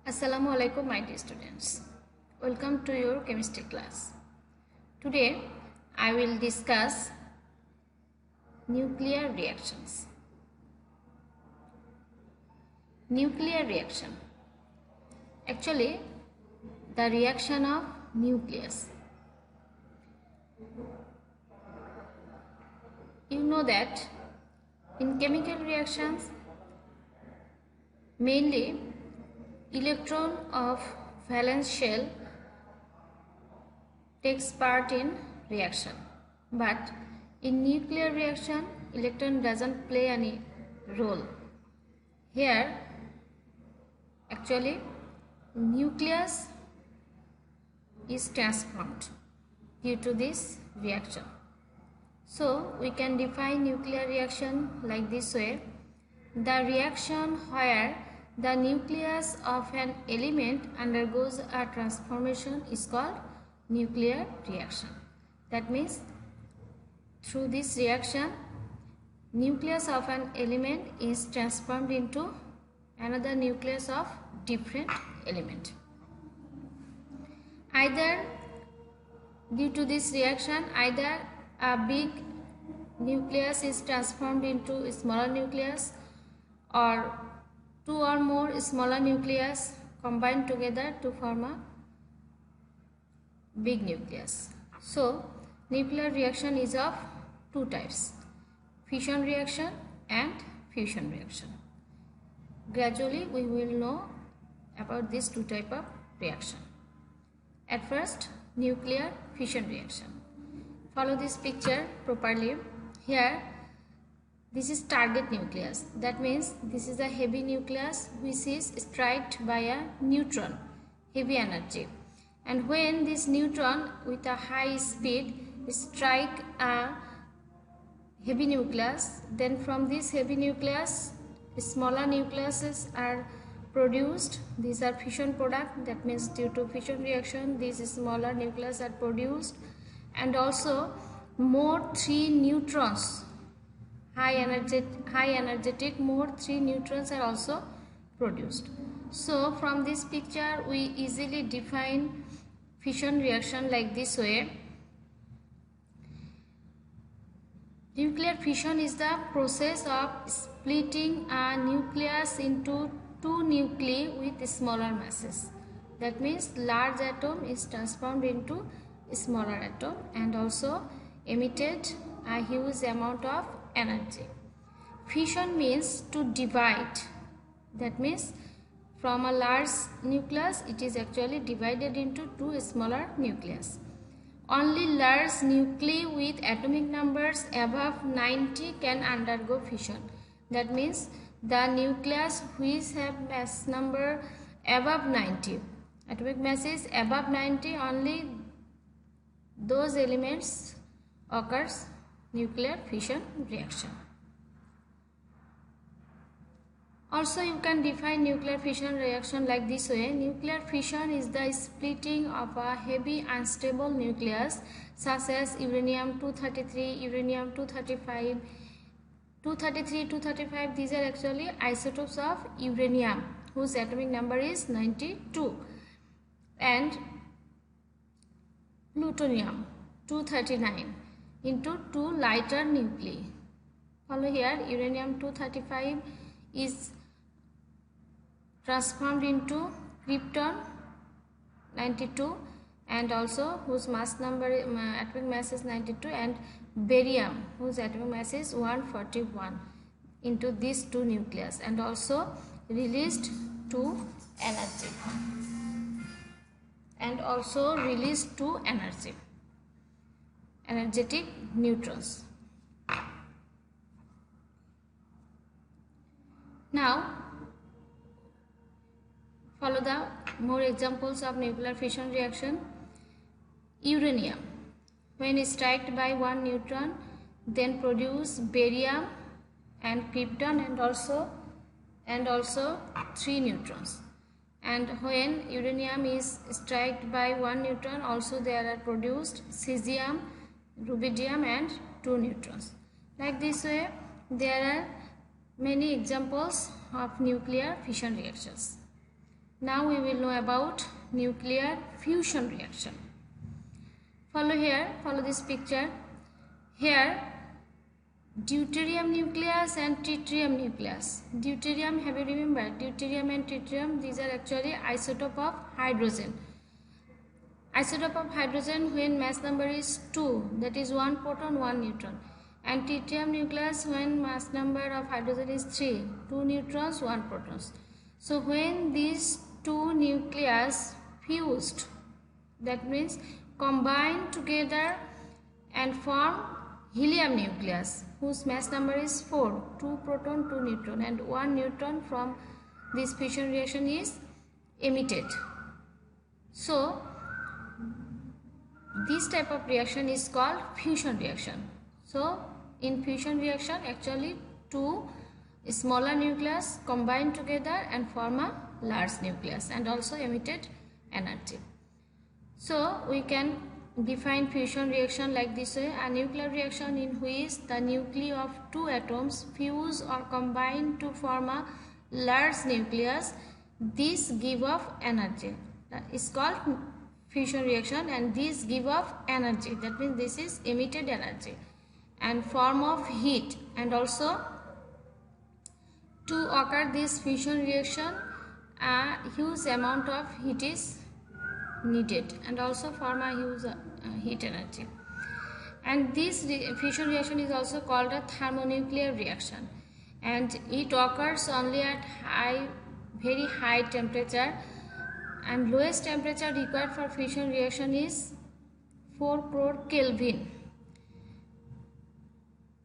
Assalamualaikum my dear students. Welcome to your chemistry class. Today I will discuss nuclear reactions. Nuclear reaction. Actually, the reaction of nucleus. You know that in chemical reactions, mainly electron of valence shell takes part in reaction, but in nuclear reaction electron doesn't play any role. Here actually nucleus is transformed due to this reaction. So we can define nuclear reaction like this way: the reaction where the nucleus of an element undergoes a transformation is called nuclear reaction. That means through this reaction, nucleus of an element is transformed into another nucleus of different element. Either due to this reaction, either a big nucleus is transformed into a smaller nucleus, or two or more smaller nucleus combined together to form a big nucleus. So nuclear reaction is of two types: fission reaction and fusion reaction. Gradually we will know about these two types of reaction. At first, nuclear fission reaction. Follow this picture properly. Here this is target nucleus. That means this is a heavy nucleus which is struck by a neutron, heavy energy. And when this neutron with a high speed strike a heavy nucleus, then from this heavy nucleus smaller nucleuses are produced. These are fission product. That means due to fission reaction these smaller nucleus are produced, and also more 3 neutrons, high energetic more 3 neutrons are also produced. So from this picture we easily define fission reaction like this way: nuclear fission is the process of splitting a nucleus into two nuclei with smaller masses. That means large atom is transformed into smaller atom and also emitted a huge amount of energy. Fission means to divide. That means from a large nucleus it is actually divided into two smaller nucleus. Only large nuclei with atomic numbers above 90 can undergo fission. That means the nucleus which have mass number above 90, atomic mass is above 90, only those elements occurs nuclear fission reaction. Also you can define nuclear fission reaction like this way: nuclear fission is the splitting of a heavy unstable nucleus such as uranium-233, uranium-235, 233, these are actually isotopes of uranium whose atomic number is 92, and plutonium-239 into two lighter nuclei. Follow here, uranium-235 is transformed into krypton 92 and also whose mass number atomic mass is 92, and barium whose atomic mass is 141 into these two nucleus, and also released to energy, energetic neutrons. Now follow the more examples of nuclear fission reaction. Uranium, when struck by one neutron, then produce barium and krypton and also 3 neutrons. And when uranium is struck by one neutron, also there are produced cesium, rubidium and 2 neutrons. Like this way there are many examples of nuclear fission reactions. Now we will know about nuclear fusion reaction. Follow this picture. Here, deuterium nucleus and tritium nucleus. Deuterium, have you remembered? Deuterium and tritium, these are actually isotope of hydrogen. Isotope of hydrogen when mass number is 2, that is 1 proton, 1 neutron. And tritium nucleus when mass number of hydrogen is 3, 2 neutrons, 1 protons. So when these two nucleus fused, that means combined together and form helium nucleus whose mass number is 4, 2 proton, 2 neutron, and 1 neutron from this fission reaction is emitted. So this type of reaction is called fusion reaction. So in fusion reaction, actually two smaller nucleus combine together and form a large nucleus and also emitted energy. So we can define fusion reaction like this way: a nuclear reaction in which the nuclei of two atoms fuse or combine to form a large nucleus. This give off energy. That is called fusion reaction, and this give off energy. That means this is emitted energy and form of heat, and also to occur this fusion reaction a huge amount of heat is needed and also form a huge heat energy. And this fusion reaction is also called a thermonuclear reaction, and it occurs only at very high temperature, and lowest temperature required for fusion reaction is 4 crore Kelvin.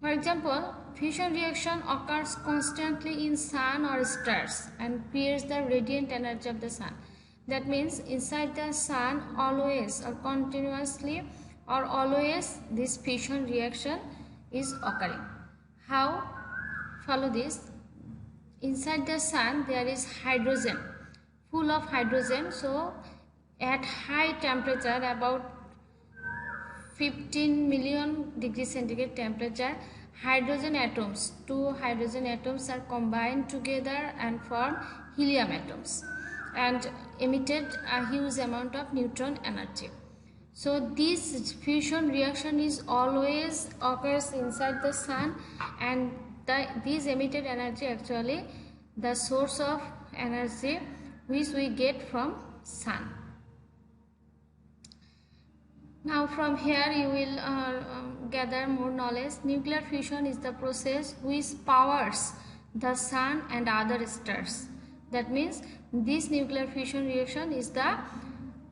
For example, fusion reaction occurs constantly in sun or stars and creates the radiant energy of the sun. That means inside the sun always or continuously or always this fusion reaction is occurring. How? Follow this. Inside the sun there is hydrogen, full of hydrogen. So at high temperature, about 15 million degrees centigrade temperature, hydrogen atoms, two hydrogen atoms are combined together and form helium atoms and emitted a huge amount of neutron energy. So this fusion reaction is always occurs inside the sun, and this emitted energy actually the source of energy which we get from sun. Now from here you will gather more knowledge. Nuclear fusion is the process which powers the sun and other stars. That means this nuclear fusion reaction is the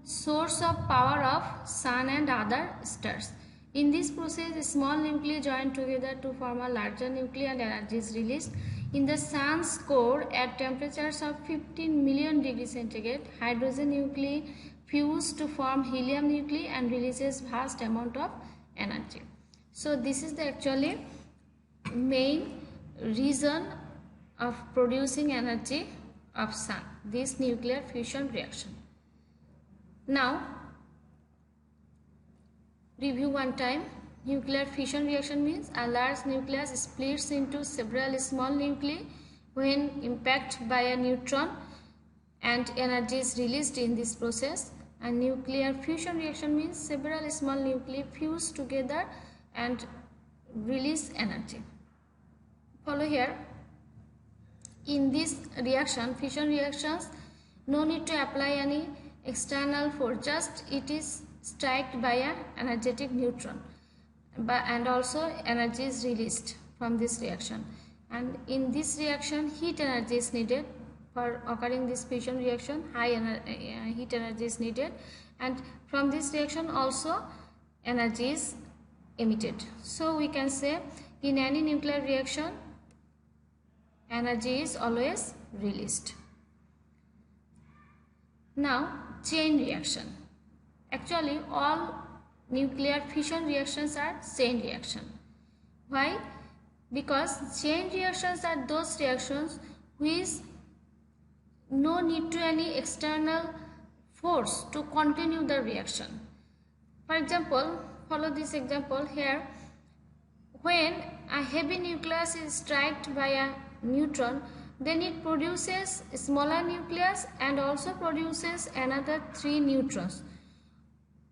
source of power of sun and other stars. In this process, small nuclei join together to form a larger nuclei and energy is released. In the sun's core, at temperatures of 15 million degrees centigrade, hydrogen nuclei fuse to form helium nuclei and releases vast amount of energy. So this is the actually main reason of producing energy of sun, this nuclear fusion reaction. Now review one time. Nuclear fission reaction means a large nucleus splits into several small nuclei when impacted by a neutron and energy is released in this process. A nuclear fusion reaction means several small nuclei fuse together and release energy. Follow here. In this reaction, fission reactions, no need to apply any external force, just it is struck by an energetic neutron, and also energy is released from this reaction. And in this reaction, heat energy is needed for occurring this fission reaction. High heat energy is needed, and from this reaction also energy is emitted. So we can say in any nuclear reaction energy is always released. Now chain reaction. Actually all nuclear fission reactions are chain reaction. Why? Because chain reactions are those reactions which no need to any external force to continue the reaction. For example, follow this example here. When a heavy nucleus is struck by a neutron, then it produces smaller nucleus and also produces another 3 neutrons,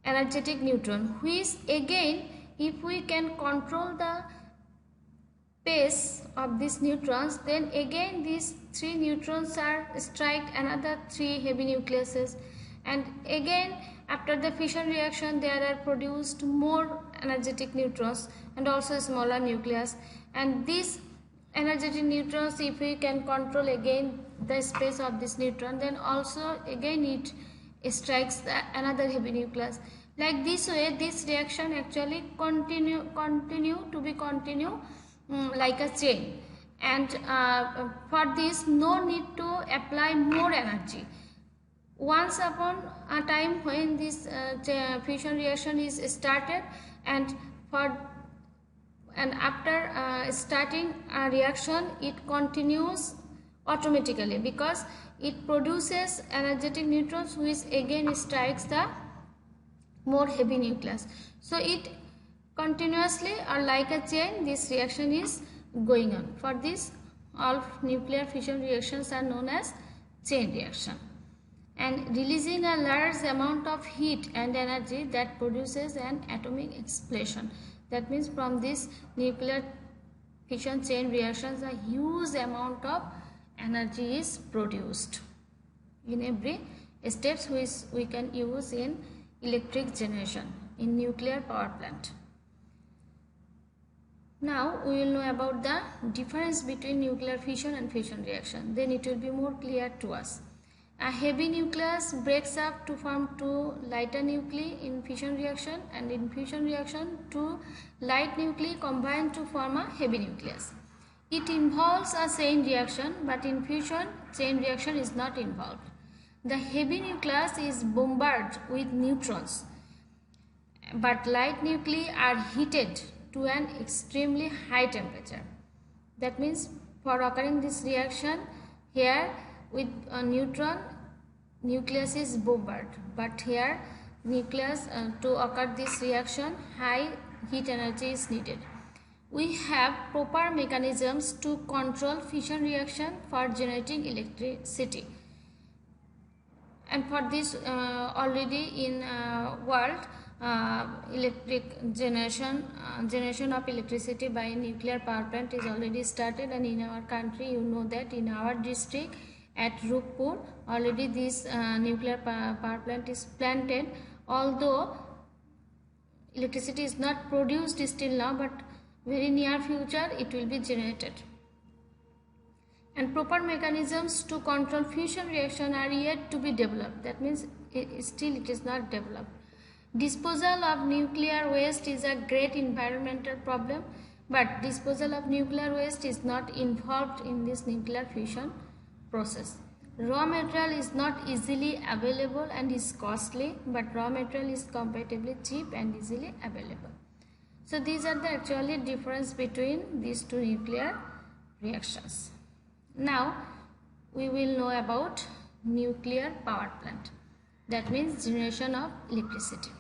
energetic neutron, which again, if we can control the pace of these neutrons, then again these 3 neutrons are strike another 3 heavy nucleuses, and again after the fission reaction there are produced more energetic neutrons and also smaller nucleus, and these energetic neutrons, if we can control again the space of this neutron, then also again it strikes another heavy nucleus. Like this way this reaction actually continue like a chain, and for this no need to apply more energy. Once upon a time when this fusion reaction is started, and after starting a reaction it continues automatically, because it produces energetic neutrons which again strikes the more heavy nucleus. So it continuously or like a chain this reaction is going on. For this, all nuclear fission reactions are known as chain reaction, and releasing a large amount of heat and energy that produces an atomic explosion. That means from this nuclear fission chain reactions a huge amount of energy is produced in every steps which we can use in electric generation in nuclear power plant. Now we will know about the difference between nuclear fission and fusion reaction. Then it will be more clear to us. A heavy nucleus breaks up to form 2 lighter nuclei in fission reaction, and in fusion reaction 2 light nuclei combine to form a heavy nucleus. It involves a chain reaction, but in fusion chain reaction is not involved. The heavy nucleus is bombarded with neutrons, but light nuclei are heated to an extremely high temperature. That means for occurring this reaction here with a neutron, nucleus is bombarded, but here nucleus to occur this reaction high heat energy is needed. We have proper mechanisms to control fission reaction for generating electricity, and for this already in world electric generation of electricity by nuclear power plant is already started, and in our country you know that in our district at Rupur already this nuclear power plant is planted, although electricity is not produced still now, but very near future it will be generated. And proper mechanisms to control fusion reaction are yet to be developed. That means still it is not developed. Disposal of nuclear waste is a great environmental problem, but disposal of nuclear waste is not involved in this nuclear fusion process. Raw material is not easily available and is costly, but raw material is comparatively cheap and easily available. So these are the actually difference between these two nuclear reactions. Now we will know about nuclear power plant. That means generation of electricity.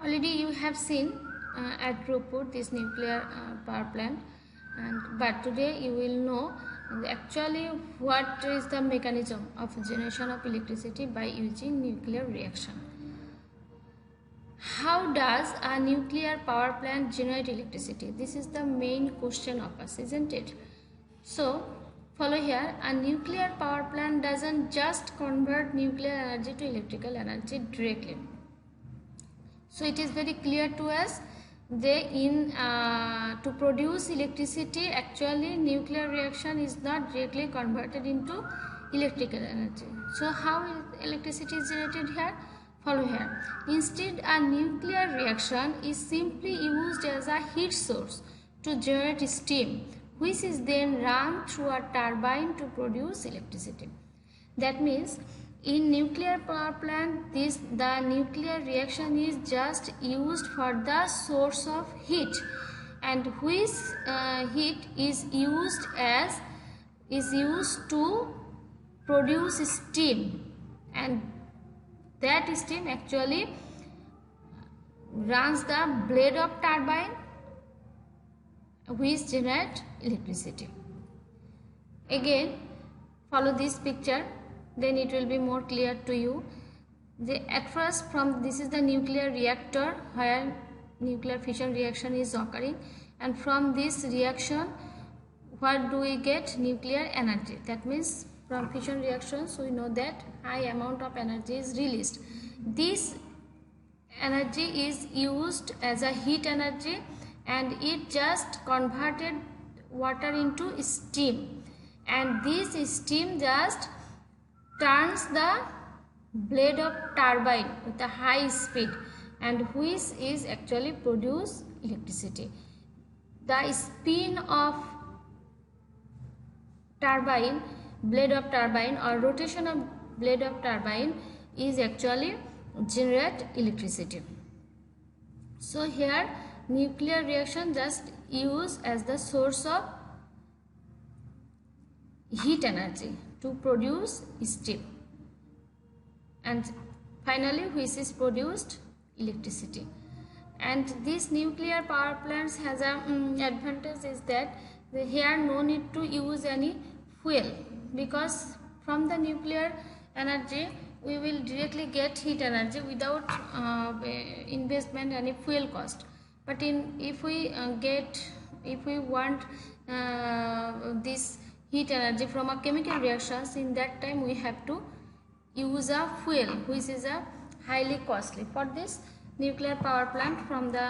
Already you have seen at Rupur this nuclear power plant, but today you will know actually what is the mechanism of generation of electricity by using nuclear reaction. How does a nuclear power plant generate electricity? This is the main question of us, isn't it? So follow here, a nuclear power plant doesn't just convert nuclear energy to electrical energy directly. So it is very clear to us to produce electricity, actually nuclear reaction is not directly converted into electrical energy. So how electricity is generated here? Follow here. Instead, a nuclear reaction is simply used as a heat source to generate steam, which is then run through a turbine to produce electricity. That means in nuclear power plant, the nuclear reaction is just used for the source of heat, and which heat is used to produce steam, and that steam actually runs the blade of turbine which generate electricity. Again, follow this picture, then it will be more clear to you. At first, this is the nuclear reactor where nuclear fission reaction is occurring, and from this reaction, what do we get? Nuclear energy. That means from fission reactions we know that high amount of energy is released. This energy is used as a heat energy, and it just converted water into steam, and this steam just turns the blade of turbine with a high speed, and which is actually produce electricity. The spin of turbine, blade of turbine, or rotation of blade of turbine is actually generate electricity. So here nuclear reaction just used as the source of heat energy to produce steam, and finally which is produced electricity. And this nuclear power plants has a advantage is that here no need to use any fuel, because from the nuclear energy we will directly get heat energy without investment any fuel cost. But if we want this heat energy from a chemical reactions, in that time we have to use a fuel which is a highly costly. For this nuclear power plant, from the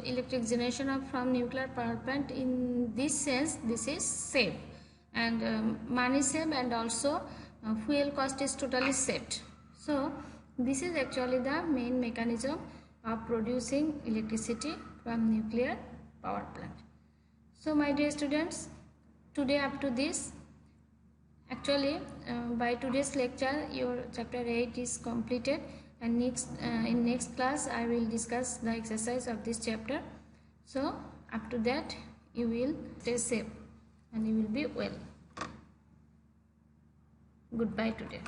electric generation from nuclear power plant, in this sense this is safe, and money saved, and also fuel cost is totally saved. So this is actually the main mechanism of producing electricity from nuclear power plant. So my dear students, today up to this, actually by today's lecture your chapter 8 is completed, and in next class I will discuss the exercise of this chapter. So up to that you will stay safe and you will be well. Goodbye today.